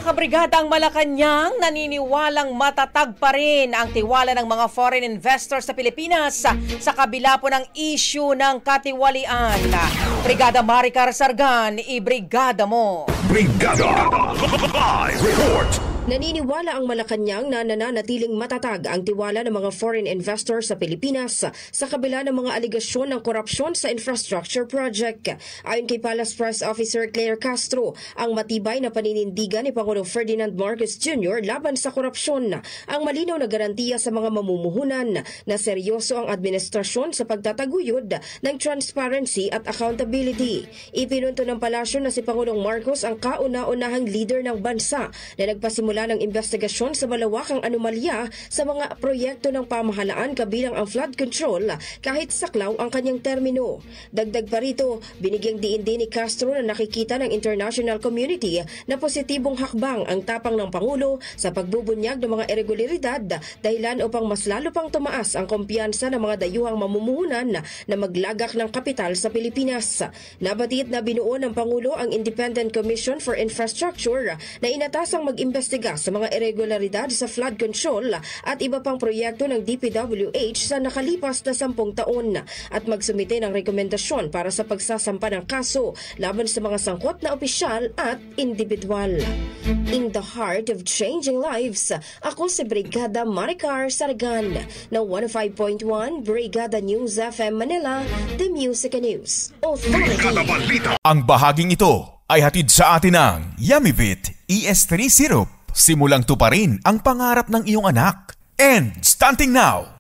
Mga kabrigadang Malacanang, naniniwalang matatag pa rin ang tiwala ng mga foreign investors sa Pilipinas sa kabila po ng issue ng katiwalian. Brigada Maricar Sargan, ibrigada mo. Brigada Live Report. Naniniwala ang Malacanang na nananatiling matatag ang tiwala ng mga foreign investors sa Pilipinas sa kabila ng mga aligasyon ng korupsyon sa infrastructure project. Ayon kay Palace Press Officer Claire Castro, ang matibay na paninindigan ni Pangulong Ferdinand Marcos Jr. laban sa korupsyon, ang malinaw na garantiya sa mga mamumuhunan na seryoso ang administrasyon sa pagtataguyod ng transparency at accountability. Ipinunto ng palasyo na si Pangulong Marcos ang kauna-unahang leader ng bansa na nagpasimula ng investigasyon sa malawakang anomalya sa mga proyekto ng pamahalaan kabilang ang flood control kahit saklaw ang kanyang termino. Dagdag pa rito, binigyang diin din ni Castro na nakikita ng international community na positibong hakbang ang tapang ng Pangulo sa pagbubunyag ng mga irregularidad dahilan upang mas lalo pang tumaas ang kumpiyansa ng mga dayuhang mamumuhunan na maglagak ng kapital sa Pilipinas. Nabatid na binuo ng Pangulo ang Independent Commission for Infrastructure na inatasang mag-imbestiga sa mga irregularidad sa flood control at iba pang proyekto ng DPWH sa nakalipas na 10 taon at magsumite ng rekomendasyon para sa pagsasampa ng kaso laban sa mga sangkot na opisyal at individual. In the heart of changing lives, ako si Brigada Maricar Sargan ng 105.1 Brigada News FM Manila, The Music and News Authority. Ang bahaging ito ay hatid sa atin ng Yummy-Vit ES3 Syrup. Simulang tuparin ang pangarap ng iyong anak. And starting now,